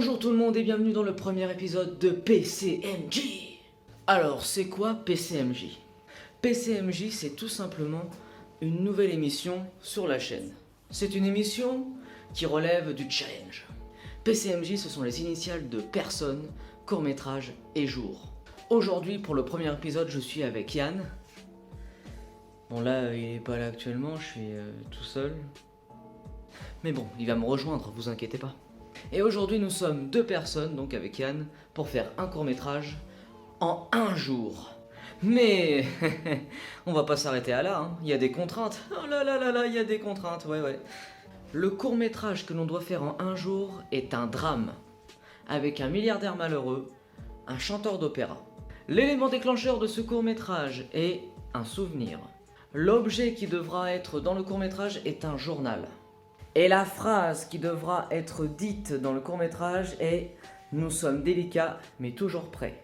Bonjour tout le monde et bienvenue dans le premier épisode de PCMJ. Alors, c'est quoi PCMJ? PCMJ, c'est tout simplement une nouvelle émission sur la chaîne. C'est une émission qui relève du challenge. PCMJ, ce sont les initiales de personnes, court-métrage et jour. Aujourd'hui, pour le premier épisode, je suis avec Yann. Bon là, il est pas là actuellement, je suis tout seul. Mais bon, il va me rejoindre, vous inquiétez pas. Et aujourd'hui, nous sommes deux personnes, donc avec Yann, pour faire un court-métrage en un jour. Mais on va pas s'arrêter à là, hein. Il y a des contraintes. Oh là là là là, il y a des contraintes, ouais. Le court-métrage que l'on doit faire en un jour est un drame, avec un milliardaire malheureux, un chanteur d'opéra. L'élément déclencheur de ce court-métrage est un souvenir. L'objet qui devra être dans le court-métrage est un journal. Et la phrase qui devra être dite dans le court-métrage est « Nous sommes délicats, mais toujours prêts ».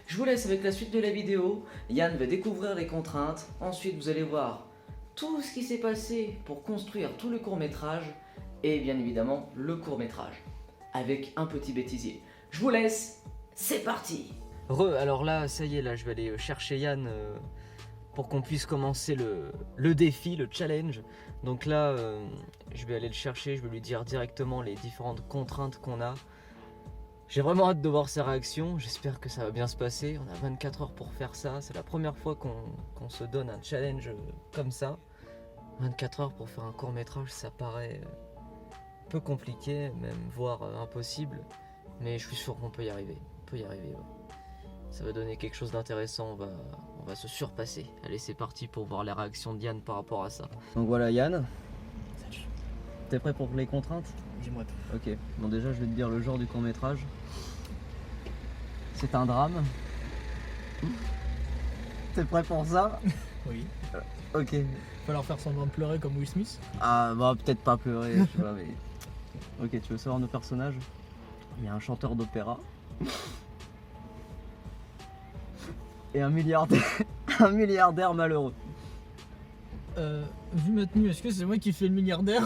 Je vous laisse avec la suite de la vidéo. Yann va découvrir les contraintes. Ensuite, vous allez voir tout ce qui s'est passé pour construire tout le court-métrage. Et bien évidemment, le court-métrage. Avec un petit bêtisier. Je vous laisse, c'est parti. Alors là, ça y est, là, je vais aller chercher Yann pour qu'on puisse commencer le défi, le challenge. Donc là, je vais aller le chercher, je vais lui dire directement les différentes contraintes qu'on a. J'ai vraiment hâte de voir sa réaction, j'espère que ça va bien se passer. On a 24 heures pour faire ça, c'est la première fois qu'on se donne un challenge comme ça. 24 heures pour faire un court-métrage, ça paraît un peu compliqué, même voire impossible. Mais je suis sûr qu'on peut y arriver, ouais. Ça va donner quelque chose d'intéressant, on va se surpasser. Allez, c'est parti pour voir la réaction de Yann par rapport à ça. Donc voilà Yann. Salut. T'es prêt pour les contraintes? Dis-moi tout. Ok, bon déjà je vais te dire le genre du court-métrage. C'est un drame. T'es prêt pour ça? Oui. Ok. Faut leur faire semblant de pleurer comme Will Smith. Ah bah peut-être pas pleurer, je sais pas mais... Ok, tu veux savoir nos personnages? Il y a un chanteur d'opéra. Et un milliardaire malheureux. Vu ma tenue, est-ce que c'est moi qui fais le milliardaire?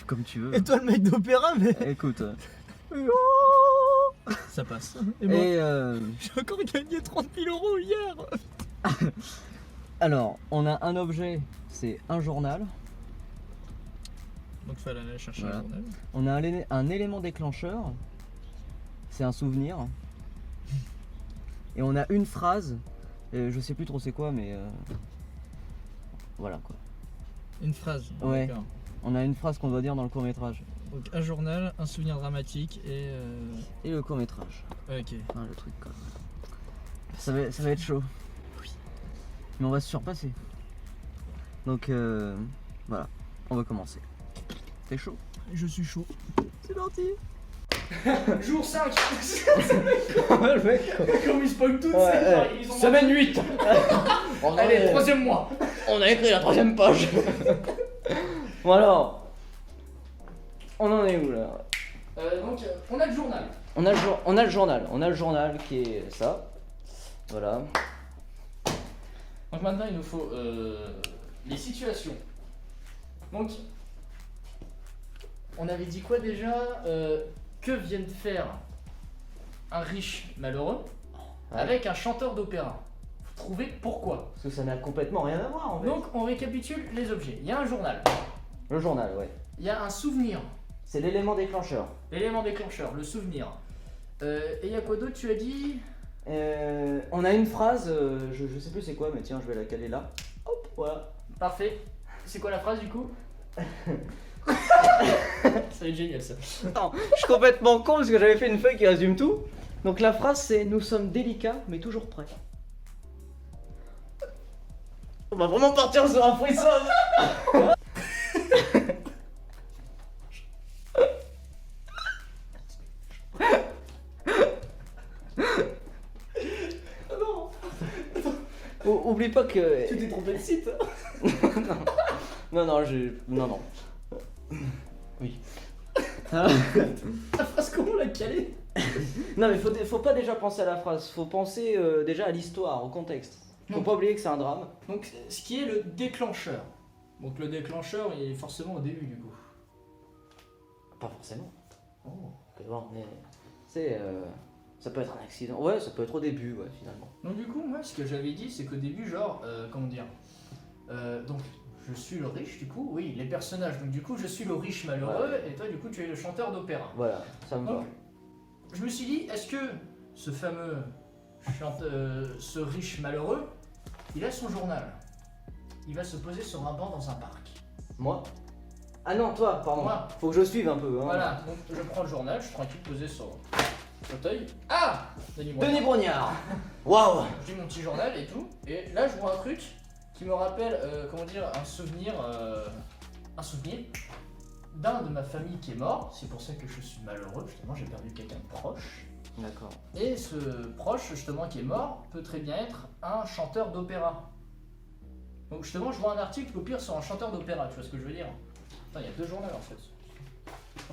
Comme tu veux. Et toi le mec d'opéra, mais... Écoute. Ça passe. Et moi, j'ai encore gagné 30 000 € hier. Alors, on a un objet, c'est un journal. Donc fallait aller chercher Voilà. un journal. On a un élément déclencheur, c'est un souvenir. Et on a une phrase, je sais plus trop c'est quoi, mais voilà quoi. Une phrase. Ouais. D'accord. On a une phrase qu'on doit dire dans le court-métrage. Donc un journal, un souvenir dramatique et... Et le court-métrage. Ok. Enfin, le truc quoi. Ça va être chaud. Oui. Mais on va se surpasser. Donc voilà, on va commencer. T'es chaud? Je suis chaud. C'est parti. Jour 5. Le mec, quoi. Comme ils spoilent tout, Ouais, ils ont... Semaine 8. Allez, troisième mois. On a écrit la troisième page. Bon alors, on en est où là? Donc on a le journal. On a le journal qui est ça. Voilà. Donc maintenant il nous faut les situations. Donc on avait dit quoi déjà? Que viennent faire un riche malheureux Ouais. avec un chanteur d'opéra? Faut trouver pourquoi. Parce que ça n'a complètement rien à voir en fait. Donc on récapitule les objets. Il y a un journal, Le journal, ouais. il y a un souvenir, C'est l'élément déclencheur. l'élément déclencheur, le souvenir. Et il y a quoi d'autre tu as dit? On a une phrase, je sais plus c'est quoi, mais tiens, je vais la caler là. Hop, voilà. Parfait. C'est quoi la phrase du coup? Ça va être génial ça. Attends, je suis complètement con parce que j'avais fait une feuille qui résume tout. Donc la phrase c'est « Nous sommes délicats mais toujours prêts ». On va vraiment partir sur un frisson. Oublie pas que... Tu t'es trompé de site. Non, non. Oui. La phrase comment on l'a calée? Non mais faut pas déjà penser à la phrase, faut penser déjà à l'histoire, au contexte. Faut Non. pas oublier que c'est un drame. Donc ce qui est le déclencheur. Donc le déclencheur il est forcément au début du coup. Pas forcément. Oh. Ok. Mais bon, c'est ça peut être un accident. Ouais, ça peut être au début, ouais, finalement. Donc du coup, moi, ce que j'avais dit, c'est qu'au début, genre, comment dire, donc, je suis le riche, du coup, oui, les personnages. Donc du coup, je suis le riche malheureux, Ouais. et toi, du coup, tu es le chanteur d'opéra. Voilà, ça me va. Donc, je me suis dit, est-ce que ce fameux ce riche malheureux, il a son journal. Il va se poser sur un banc dans un parc. Moi? Ah non, toi, pardon. Moi. Faut que je suive un peu. Hein. Voilà, donc je prends le journal, je suis tranquille posé sur le fauteuil. Ah, Denis Brognard. Denis Brognard. Waouh. J'ai mon petit journal et tout. Et là, je vois un truc qui me rappelle, comment dire, un souvenir d'un de ma famille qui est mort. C'est pour ça que je suis malheureux. Justement, j'ai perdu quelqu'un de proche. D'accord. Et ce proche, justement, qui est mort, peut très bien être un chanteur d'opéra. Donc, justement, je vois un article au pire sur un chanteur d'opéra. Tu vois ce que je veux dire? Attends, il y a deux journaux en fait.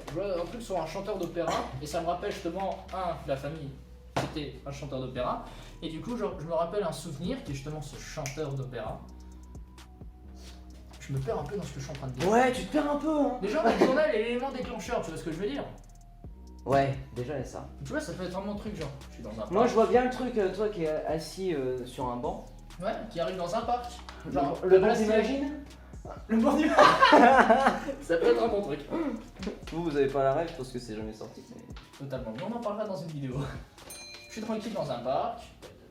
Je vois un truc sur un chanteur d'opéra et ça me rappelle justement la famille qui était un chanteur d'opéra. Et du coup, je me rappelle un souvenir qui est justement ce chanteur d'opéra. Je me perds un peu dans ce que je suis en train de dire. Ouais, tu te perds un peu, hein. Déjà, le journal est l'élément déclencheur, tu vois ce que je veux dire? Ouais, déjà, il y a ça. Tu vois, ça peut être vraiment un truc genre, je suis dans un parc. Moi, je vois bien le truc, toi qui est assis sur un banc. Ouais, qui arrive dans un parc. Genre, le banc, Bastille. t'imagines? Le banc du ça peut être un bon truc. Vous avez pas la rêve parce que c'est jamais sorti. Mais... Totalement, mais on en parlera dans une vidéo. Je suis tranquille dans un parc,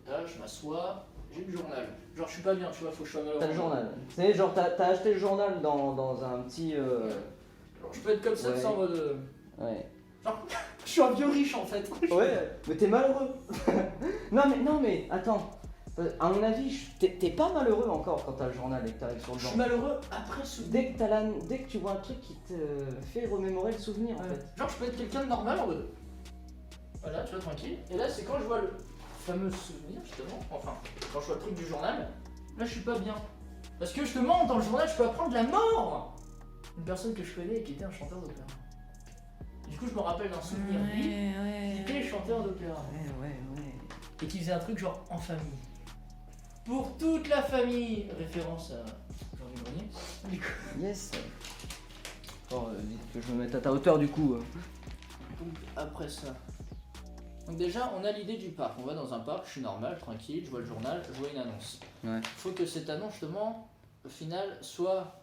là, je m'assois, j'ai le journal. Genre, je suis pas bien, tu vois, faut que je sois malheureux. T'as le journal. C'est genre, t'as acheté le journal dans un petit. Genre, je peux être comme ça, Ouais. sans mode. Ouais. Genre, je suis un vieux riche en fait. Ouais, mais t'es malheureux. non mais, attends. À mon avis, t'es pas malheureux encore quand t'as le journal et que t'arrives sur le Je banc. suis malheureux après ce. Dès que tu vois un truc qui te fait remémorer le souvenir en fait. Genre, je peux être quelqu'un de normal en mode. Voilà, tu vois, tranquille. Et là, c'est quand je vois le fameux souvenir, justement. Enfin, quand je vois le truc du journal, là, je suis pas bien. Parce que justement, dans le journal, je peux apprendre la mort. Une personne que je connais et qui était un chanteur d'opéra. Du coup, je me rappelle d'un souvenir de lui qui était chanteur d'opéra. Ouais. Et qui faisait un truc genre en famille. Pour toute la famille. Référence à Jean-Louis Grenier. Du coup, Yes. Oh, vite que je me mette à ta hauteur du coup. donc, après ça. Donc déjà, on a l'idée du parc. On va dans un parc, je suis normal, tranquille, je vois le journal, je vois une annonce. Ouais. Faut que cette annonce, justement, au final, soit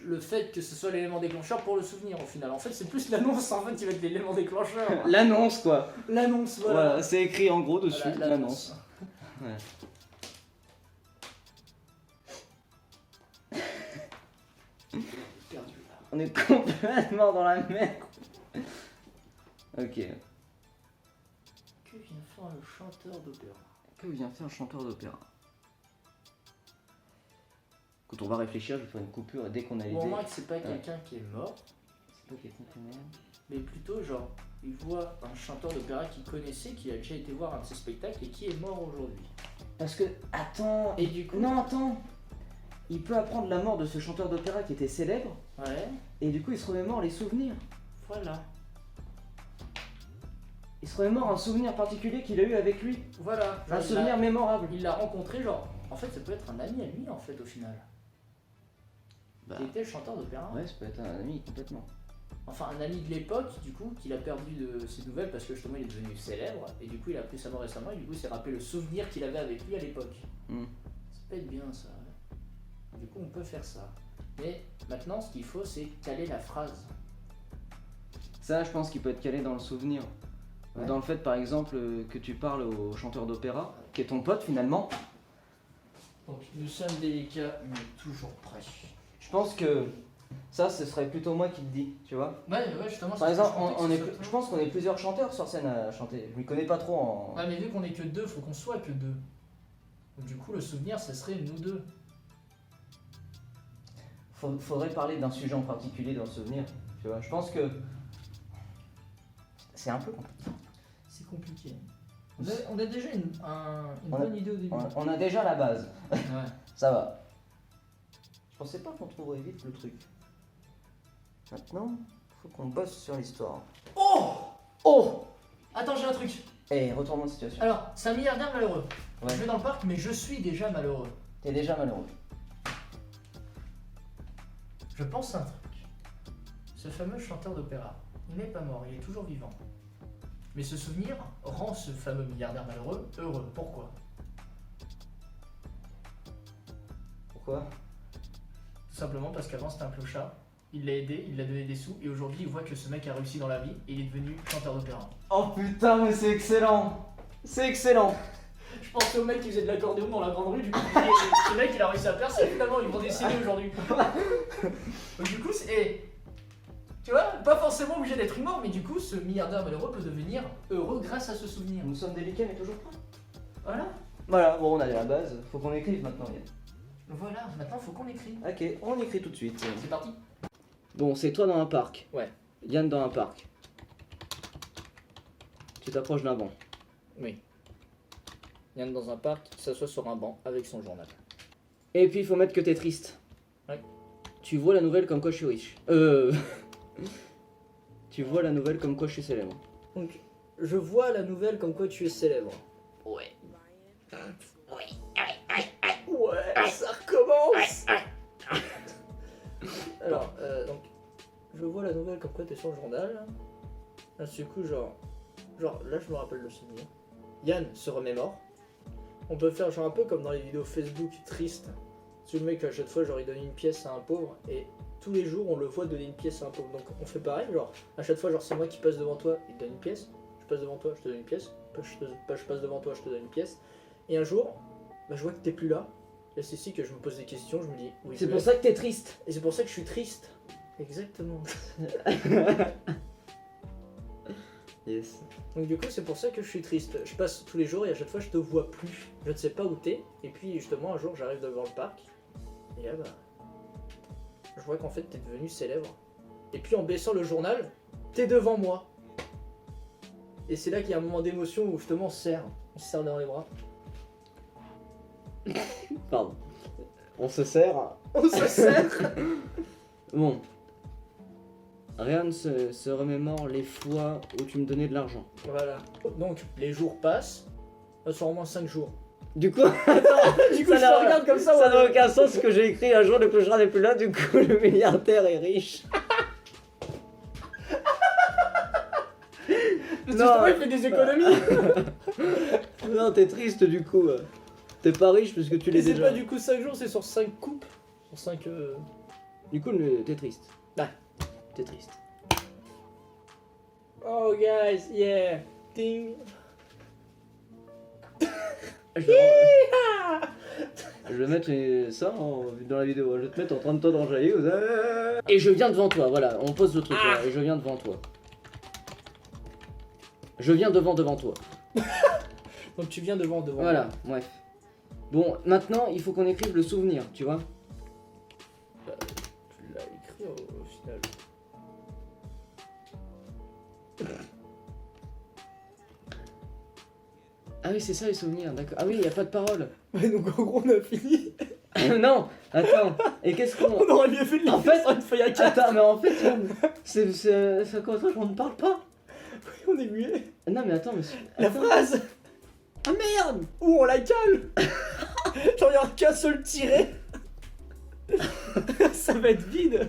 le fait que ce soit l'élément déclencheur pour le souvenir, au final. En fait, c'est plus l'annonce, en fait, qui va être l'élément déclencheur. L'annonce quoi. L'annonce, voilà. Voilà, c'est écrit en gros dessus, Voilà, l'annonce. Ouais. Perdu, là. On est complètement dans la merde. Ok. Que vient faire le chanteur d'opéra? Que vient faire un chanteur d'opéra? Quand on va réfléchir, je vais faire une coupure et dès qu'on a Ou l'idée. au moins que c'est pas quelqu'un qui est mort, C'est pas quelqu'un qui est mort. mais plutôt genre, il voit un chanteur d'opéra qu'il connaissait, qui a déjà été voir un de ses spectacles et qui est mort aujourd'hui. Parce que, attends. Et du coup, Non, attends. Il peut apprendre la mort de ce chanteur d'opéra qui était célèbre ouais, et du coup il se remémore les souvenirs. voilà. Il se remémore un souvenir particulier qu'il a eu avec lui. Voilà. Un Genre, souvenir mémorable. il l'a rencontré, genre, en fait, ça peut être un ami à lui, en fait, au final. Bah, Qui était le chanteur d'opéra. ouais, ça peut être un ami complètement. Enfin, un ami de l'époque, du coup, qu'il a perdu de ses nouvelles parce que justement il est devenu célèbre, et du coup il a appris sa mort récemment, et du coup il s'est rappelé le souvenir qu'il avait avec lui à l'époque. Hmm. Ça peut être bien ça. Ouais. Du coup on peut faire ça. Mais maintenant ce qu'il faut c'est caler la phrase. Ça, je pense qu'il peut être calé dans le souvenir. Ouais. Dans le fait, par exemple, que tu parles au chanteur d'opéra, qui est ton pote finalement. Donc nous sommes délicats mais toujours prêts. Je pense que ça, ce serait plutôt moi qui le dis, tu vois. Ouais, justement. Par c'est ce que exemple, je pensais on que est, ce soit je pense qu'on est plusieurs chanteurs sur scène à chanter. Je m'y connais pas trop en. Ouais, mais vu qu'on est que deux, faut qu'on soit que deux. Donc du coup le souvenir ça serait nous deux. Faudrait parler d'un sujet en particulier dans le souvenir, tu vois. Je pense que c'est un peu compliqué. C'est compliqué. On a déjà une On a- bonne idée au début. On a déjà la base, Ouais. ça va. Je pensais pas qu'on trouverait vite le truc. Maintenant, faut qu'on bosse sur l'histoire. Oh Oh. Attends, j'ai un truc. Eh, retournement de situation. Alors, c'est un milliardaire malheureux. Ouais. Je vais dans le parc, mais je suis déjà malheureux. T'es déjà malheureux. Je pense à un truc. Ce fameux chanteur d'opéra. il n'est pas mort, il est toujours vivant. Mais ce souvenir rend ce fameux milliardaire malheureux heureux. Pourquoi? Pourquoi? Tout simplement parce qu'avant c'était un clochard, il l'a aidé, il l'a donné des sous, et aujourd'hui il voit que ce mec a réussi dans la vie et il est devenu chanteur d'opéra. Oh putain, mais c'est excellent! C'est excellent! Je pensais au mec qui faisait de l'accordéon dans la grande rue, du coup, ce mec il a réussi à percer, finalement ils vont décéder aujourd'hui. Donc du coup, tu vois, pas forcément obligé d'être mort, mais du coup, ce milliardaire malheureux peut devenir heureux grâce à ce souvenir. Nous sommes délicats mais toujours prêts. Voilà. Voilà, bon, on a la base, faut qu'on écrive maintenant, Yann. Voilà, maintenant faut qu'on écrit. Ok, on écrit tout de suite. C'est parti. Bon, c'est toi dans un parc. Ouais. Yann dans un parc. Tu t'approches d'un banc. Oui. Yann dans un parc, qui s'assoit sur un banc avec son journal. Et puis il faut mettre que t'es triste. Ouais. Tu vois la nouvelle comme quoi je suis riche. Tu vois la nouvelle comme quoi je suis célèbre. Donc, je vois la nouvelle comme quoi tu es célèbre. Ouais. Ouais, ça recommence. Alors, donc, je vois la nouvelle comme quoi tu es sur le journal. Là, du coup, genre, là, je me rappelle le souvenir. Yann se remémore. On peut faire genre un peu comme dans les vidéos Facebook tristes. C'est le mec à chaque fois, genre, il donne une pièce à un pauvre et tous les jours, on le voit donner une pièce à un pauvre. Donc, on fait pareil, genre, à chaque fois, genre, c'est moi qui passe devant toi, il te donne une pièce. Je passe devant toi, je te donne une pièce. Je passe devant toi, je te donne une pièce. Et un jour, bah, je vois que t'es plus là. Là, c'est ici que je me pose des questions, je me dis, oui, C'est pour ça que t'es triste. et c'est pour ça que je suis triste. Exactement. Yes. Donc du coup, c'est pour ça que je suis triste. Je passe tous les jours et à chaque fois, je te vois plus. Je ne sais pas où t'es. Et puis justement, un jour, j'arrive devant le parc. Et là, bah, je vois qu'en fait, t'es devenu célèbre. Et puis en baissant le journal, t'es devant moi. Et c'est là qu'il y a un moment d'émotion où justement, on se serre dans les bras. Pardon. On se sert. On se serre. Bon. Ryan se remémore les fois où tu me donnais de l'argent. Voilà. Donc, les jours passent. Ça sont au moins 5 jours. Du coup, attends, Du coup, ça je te regarde comme ça. ça ouais. n'a aucun sens ce que j'ai écrit un jour, le clochard n'est plus là, du coup le milliardaire est riche. Parce que Non, justement, il fait des économies. Non, t'es triste du coup. T'es pas riche parce que tu Et l'es c'est déjà. pas du coup 5 jours, c'est sur 5 coupes. Sur 5. Du coup, t'es triste. Ouais. T'es triste. Oh, guys, yeah. Ding. Je vais mettre ça dans la vidéo. Je vais te mettre en train de toi d'enjailler. Et je viens devant toi, voilà. On pose le truc là. Et je viens devant toi. Je viens devant toi. Donc tu viens devant. Voilà, bref. Bon, maintenant, il faut qu'on écrive le souvenir, tu vois. Tu l'as écrit au final. Ah oui, c'est ça les souvenirs, d'accord. Ah oui, il n'y a pas de parole. Ouais, donc en gros, on a fini. Non, attends. Et qu'est-ce qu'on... On aurait mieux fait de En fait, sur une feuille à 4. Attends, mais en fait, c'est comme ça qu'on ne parle pas. On est muet. Non, mais attends, monsieur. La phrase. Ah merde. Ouh, on la cale. Genre, il n'y aura qu'un seul tiré. Ça va être vide.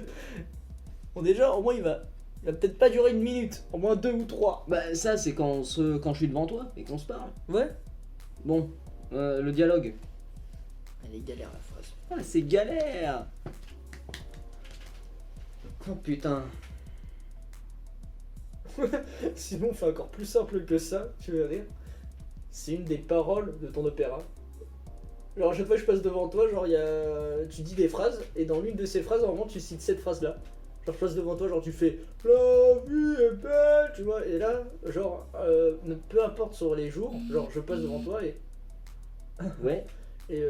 Bon, déjà, au moins, il va peut-être pas durer 1 minute. Au moins 2 ou 3. Bah, ça, c'est quand je suis devant toi et qu'on se parle. Ouais. Bon, le dialogue. Elle est galère, la phrase. Ah, c'est galère. Oh putain. Sinon, on fait encore plus simple que ça, tu veux dire. C'est une des paroles de ton opéra. Genre, à chaque fois que je passe devant toi, genre, tu dis des phrases, et dans l'une de ces phrases, normalement, tu cites cette phrase-là. Genre, je passe devant toi, genre, tu fais la vie est belle, tu vois, et là, genre, peu importe sur les jours, genre, je passe devant toi et. Ouais. Et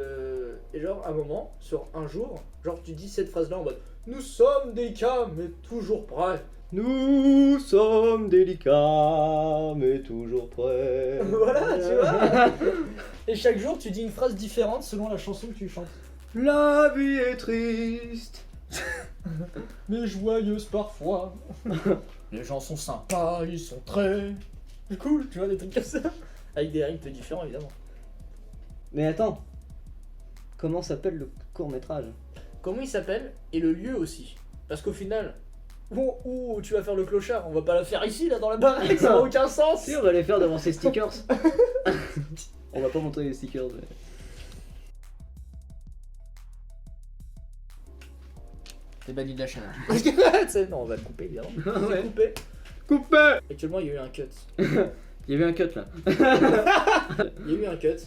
genre, à un moment, sur un jour, genre, tu dis cette phrase-là en mode nous sommes des cas, mais toujours prêts. Nous sommes délicats, mais toujours prêts. Voilà, tu vois. Et chaque jour, tu dis une phrase différente selon la chanson que tu chantes. La vie est triste. Mais joyeuse parfois. Les gens sont sympas, ils sont très cool, tu vois, des trucs comme ça. Avec des rythmes différents, évidemment. Mais attends. Comment s'appelle le court-métrage? Comment il s'appelle et le lieu aussi. Parce qu'au final, Oh, tu vas faire le clochard, on va pas la faire ici, là, dans la baraque, ça n'a aucun sens. Si, on va les faire devant ces stickers. On va pas montrer les stickers. Mais... T'es banni de la chaîne. Non, on va le couper, évidemment. Ouais. Couper. Coupé. Actuellement, il y a eu un cut. Il y a eu un cut là. Il y a eu un cut.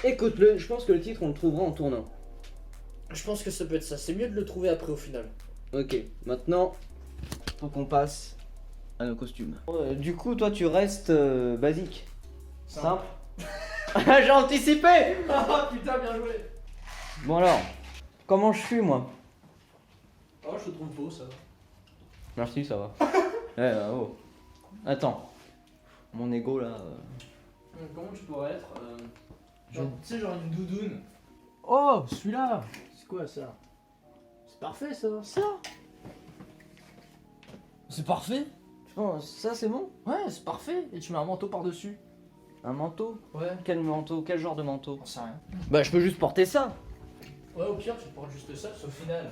Écoute-le, je pense que le titre on le trouvera en tournant. Je pense que ça peut être ça. C'est mieux de le trouver après au final. Ok, maintenant, faut qu'on passe à nos costumes. Du coup, toi tu restes basique. Simple. J'ai anticipé. Ah putain, bien joué. Bon alors, comment je suis moi? Oh, je te trouve beau, ça va. Merci, ça va. Oh. Attends, mon ego là. Comment tu pourrais être tu sais, genre une doudoune. Oh, celui-là. C'est quoi ça? C'est parfait ça. C'est parfait. Oh, ça c'est bon? Ouais, c'est parfait. Et tu mets un manteau par-dessus. Un manteau? Ouais. Quel manteau? Quel genre de manteau? On sait rien. Bah je peux juste porter ça. Ouais, au pire, tu portes juste ça, sauf au final.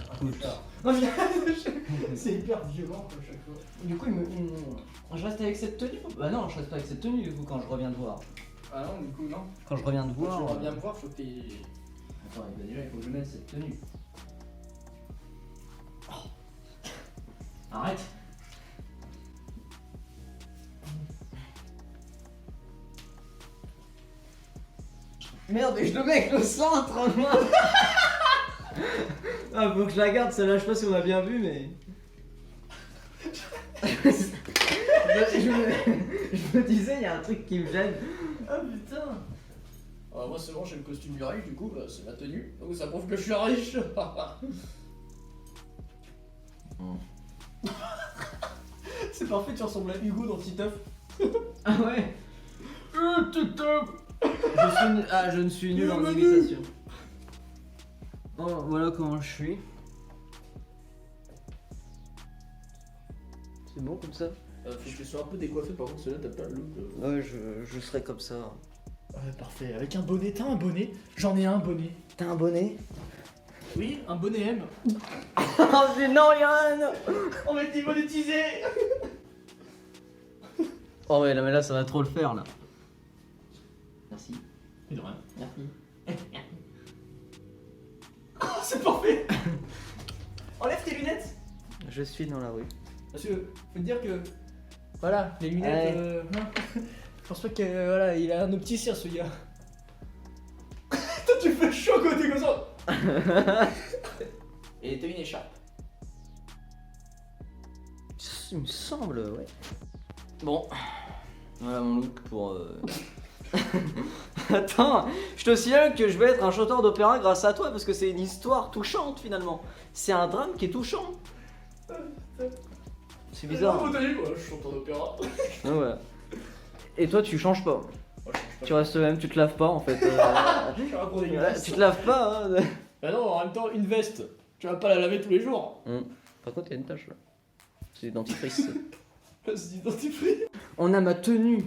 C'est hyper violent comme chaque fois. Du coup, je reste avec cette tenue? Bah non, je reste pas avec cette tenue du coup quand je reviens de voir. Ah non, du coup, non. Quand je reviens de Quand voir. tu vas bien me voir, faut que t'aies. Attends, déjà il faut que je mette cette tenue. Oh. Arrête. Merde, mais je le mets avec le centre en moi. Ah, faut que je la garde, celle-là, je sais pas si on a bien vu, mais. je me disais, il y a un truc qui me gêne. Ah putain. Ah, moi, c'est bon, j'ai le costume du riche, du coup, bah, c'est ma tenue. Donc ça prouve que je suis riche. C'est parfait, tu ressembles à Hugo dans Titeuf. Ah ouais. Titeuf. Je ne suis nul en imitation. Bon, voilà comment je suis. C'est bon comme ça? Faut que tu sois un peu décoiffé, par contre, celui-là, t'as pas le look. Ouais, je serai comme ça. Ouais, parfait. Avec un bonnet, t'as un bonnet? J'en ai un bonnet. T'as un bonnet? Oui, un bonnet M. Oh mais non Yann. On va être monétisé. Oh ouais, là, mais là ça va trop le faire là. Merci. Mais de rien. Merci. Oh, c'est parfait. Enlève tes lunettes. Je suis dans la rue. Parce que, faut te dire que. Voilà, les lunettes. Je pense pas que. Voilà, il a un opticien ce gars. Toi, tu fais chaud quand t'es comme ça. Et t'as une écharpe. Il me semble, ouais. Bon, voilà mon look pour. Attends, je te signale que je vais être un chanteur d'opéra grâce à toi parce que c'est une histoire touchante finalement. C'est un drame qui est touchant. C'est bizarre. T'as vu, moi, je suis chanteur d'opéra. Ah ouais. Et toi, tu changes pas. Moi, je change pas. Tu restes le même, tu te laves pas en fait. Je suis un gros Ouais, dégueulasse. tu te laves pas. Hein. Bah non, en même temps, une veste, tu vas pas la laver tous les jours. Par contre, il y a une tache là. C'est du dentifrice. C'est du dentifrice. On a ma tenue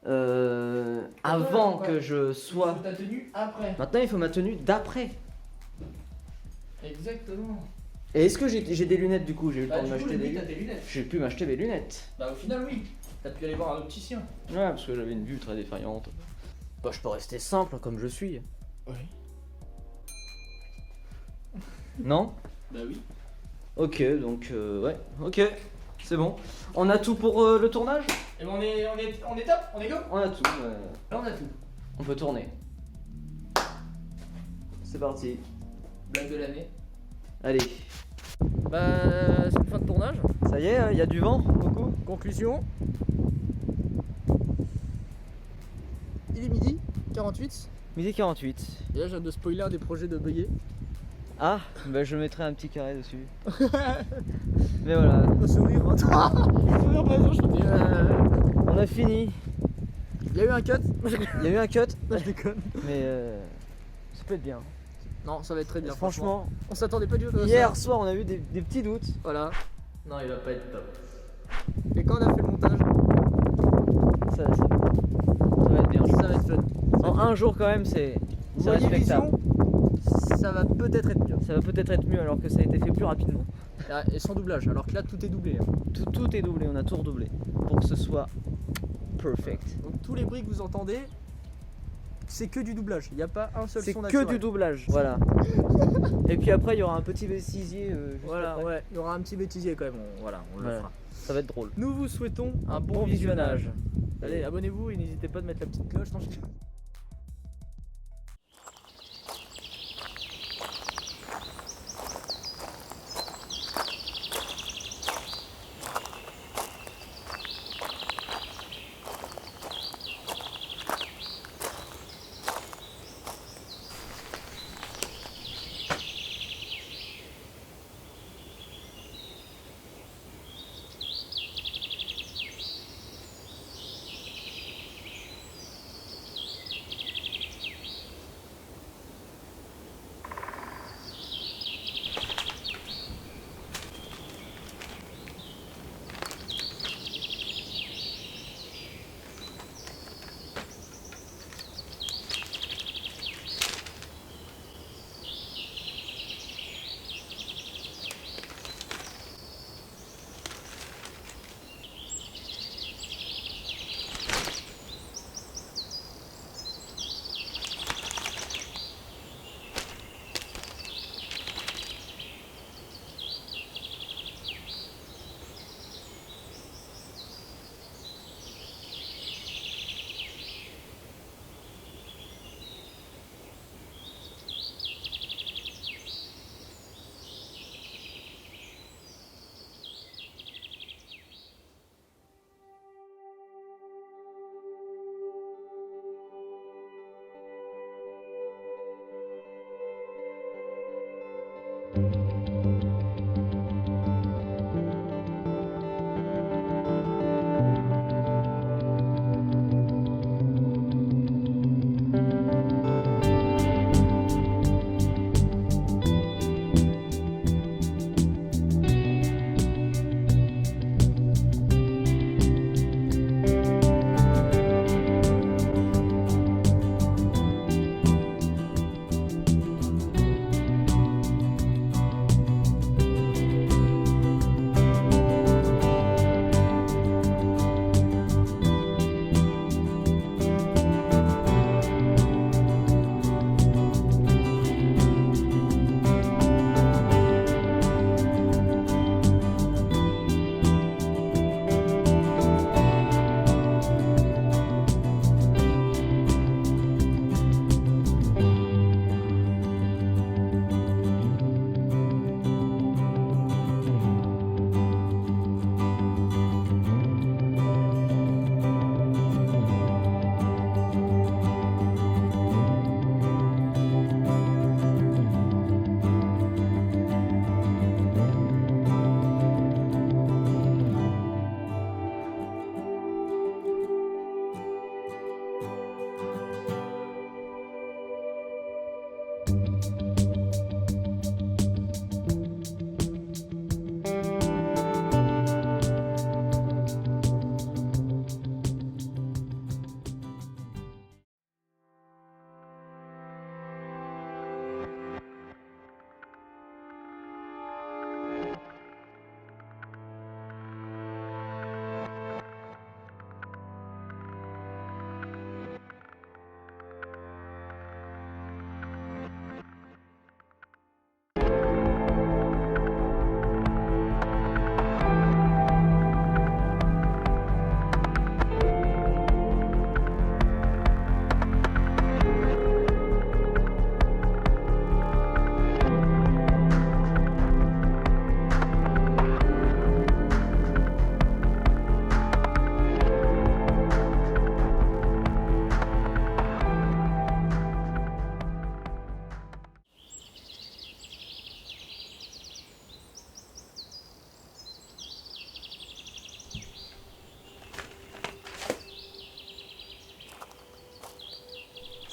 avant ouais. que je sois. Ta tenue après. Maintenant, il faut ma tenue d'après. Exactement. Et est-ce que j'ai des lunettes du coup? J'ai eu le temps de du coup, m'acheter des t'as lunettes. tes lunettes. J'ai pu m'acheter des lunettes. Bah au final oui, t'as pu aller voir un opticien. Ouais, parce que j'avais une vue très défaillante. Bah, je peux rester simple comme je suis. Oui. Non? Bah oui. Ok, donc ouais, ok, c'est bon. On a tout pour le tournage? Et ben on est top, on est go. On a tout. Là on a tout. On peut tourner. C'est parti. Blague de l'année. Allez. Bah c'est une fin de tournage. Ça y est, il y a du vent, beaucoup. Conclusion. Il est midi 48. Midi 48. Et là je viens de spoiler un des projets de Buggy. Ah, bah je mettrai un petit carré dessus. Mais voilà. Sourire, sourire pas enchanté. On a fini. Il y a eu un cut. Il y a eu un cut, Non, je déconne. mais ça peut être bien. Non, ça va être très bien. Franchement, on s'attendait pas du tout à ça. hier soir on a eu des petits doutes. Voilà. Non, il va pas être top. Et quand on a fait le montage, Ça va être bien. ça va être fun. En un jour quand même, c'est Voyez respectable. Vision, ça va peut-être être mieux. Ça va peut-être être mieux alors que ça a été fait plus rapidement. Ah, et sans doublage, alors que là tout est doublé. Hein. Tout est doublé, on a tout redoublé pour que ce soit perfect. Donc tous les bruits que vous entendez, c'est que du doublage. Il n'y a pas un seul C'est son que naturel. du doublage, voilà. Et puis après, il y aura un petit bêtisier. Voilà, après. ouais, il y aura un petit bêtisier quand même. On le Voilà. fera. Ça va être drôle. Nous vous souhaitons Un bon visionnage. Allez, abonnez-vous et n'hésitez pas de mettre la petite cloche. Non,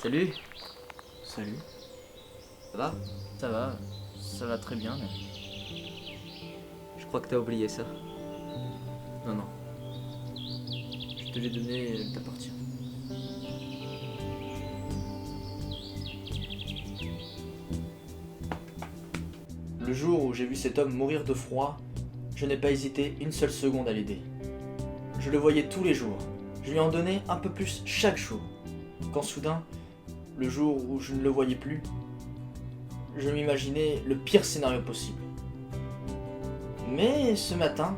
Salut. Salut. Ça va? Ça va très bien. Mais... Je crois que t'as oublié ça. Non, non. Je te l'ai donné, elle t'appartient. Le jour où j'ai vu cet homme mourir de froid, je n'ai pas hésité une seule seconde à l'aider. Je le voyais tous les jours, je lui en donnais un peu plus chaque jour. Quand soudain, le jour où je ne le voyais plus, je m'imaginais le pire scénario possible. Mais ce matin,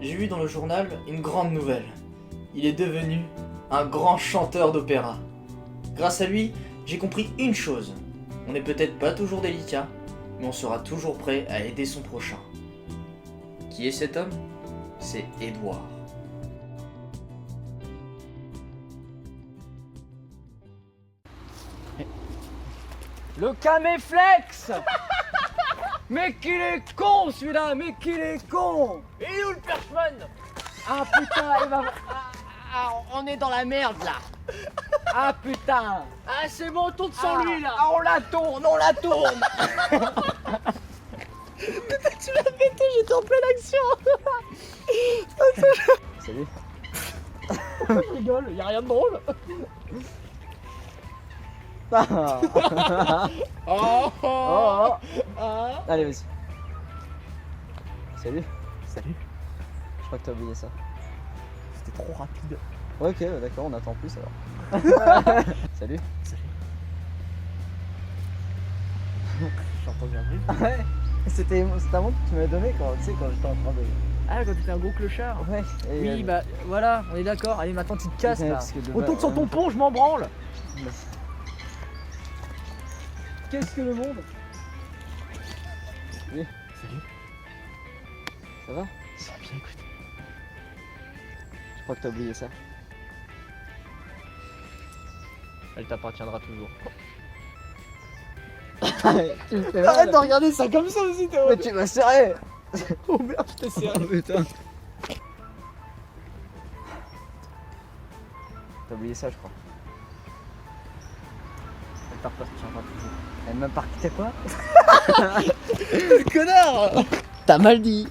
j'ai vu dans le journal une grande nouvelle. Il est devenu un grand chanteur d'opéra. Grâce à lui, j'ai compris une chose. On n'est peut-être pas toujours délicat, mais on sera toujours prêt à aider son prochain. Qui est cet homme? C'est Edouard. Le caméflex. Mais qu'il est con celui-là, mais qu'il est con. Et où le perchman? Ah putain, il va... on est dans la merde là. Ah putain. Ah c'est bon, on tourne sans lui là. Ah, on la tourne, on la tourne. Tu l'as pété, j'étais en pleine action. Salut. Je rigole, y a rien de drôle. Oh, Oh. Ah. Allez, vas-y. Salut. Salut. Je crois que t'as oublié ça. C'était trop rapide. Ok, d'accord, on attend plus alors. Salut. Salut. J'ai entendu un bruit. Ouais. C'était un mot que tu m'avais donné quand j'étais en train de... Ah, quand t'étais un gros clochard. Ouais. Oui, bah voilà, on est d'accord. Allez, maintenant tu te casses Ouais, là. parce que de On base- tourne sur ton pont, je m'en branle. Qu'est-ce que le monde? Oui. Salut. Ça va? Ça va bien, écoute. Je crois que t'as oublié ça. Elle t'appartiendra toujours. Tu me fais Arrête mal. de regarder ça comme ça aussi, Théo. Mais tu m'as serré. Oh merde, je t'ai serré. Oh putain. T'as oublié ça, je crois. Elle t'appartiendra toujours. Elle m'a pas quitté quoi? Connard. T'as mal dit.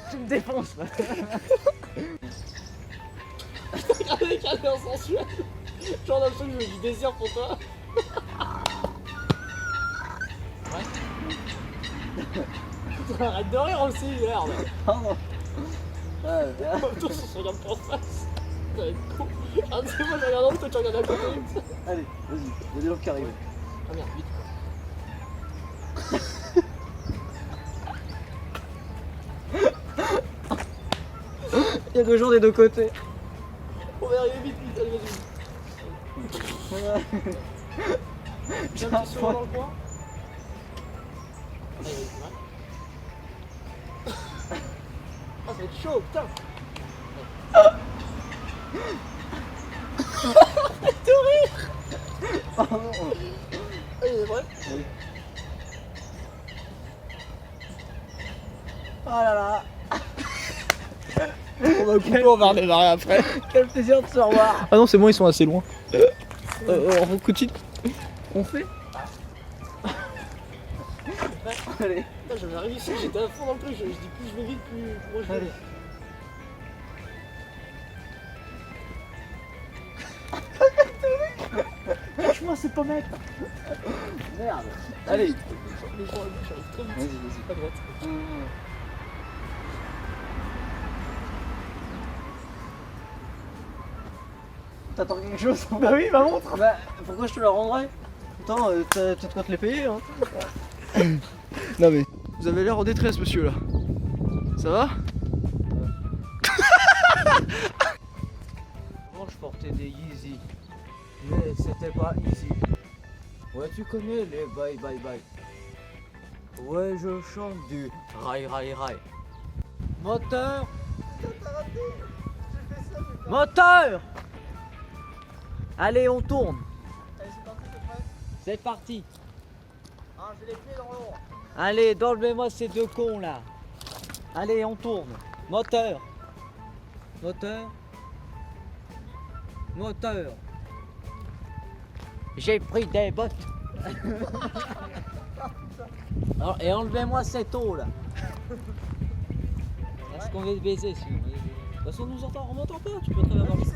Tu me défonces là. Regardez quel air sensuel. Genre d'absolu, je veux du désir pour toi. Ouais. Arrête de rire aussi, merde. Pardon. En même temps, on se regarde pas en face. Ça va être con. Ah, c'est moi, je regarde en haut, toi tu regardes à côté. Allez, vas-y, il y a des gens qui arrivent. Ah merde, vite quoi. Il y a 2 gens des 2 côtés. On va y arriver vite, vite, allez, vas-y. J'ai un petit sourire dans le coin. Allez, vas-y, ouais. Ah, ça va être chaud, putain. Arrête de rire. Ah, il est vrai. Oui. Oh là là. On va couper, on va redémarrer après. Quel plaisir de se revoir. Ah non, c'est bon, ils sont assez loin. On continue. On fait. Allez. Putain, j'avais arrivé ici, j'étais à fond dans le truc. Je dis plus je vais vite, plus moi je vais. Allez. Lâche-moi, c'est pas mec. Merde. Allez. Les gens, j'arrive trop vite. Vas-y, vas-y. À droite. T'attends quelque chose? Bah oui, ma montre. Bah, pourquoi je te la rendrais? Attends, t'as de quoi te les payer, hein? Non mais, vous avez l'air en détresse, monsieur là. Ça va? Avant, je portais des Yeezy. Mais c'était pas easy. Ouais, tu connais les bye bye bye. Ouais, je chante du rail rail rail. Moteur! Moteur! Allez, on tourne. C'est parti. Ah, j'ai les pieds dans l'eau. Allez, enlevez-moi ces 2 cons là. Allez, on tourne. Moteur. Moteur. Moteur. J'ai pris des bottes. Alors, et enlevez-moi cette eau là. Est-ce qu'on va te baiser si on... De toute façon, on nous entend, on m'entend pas, tu peux très bien marcher.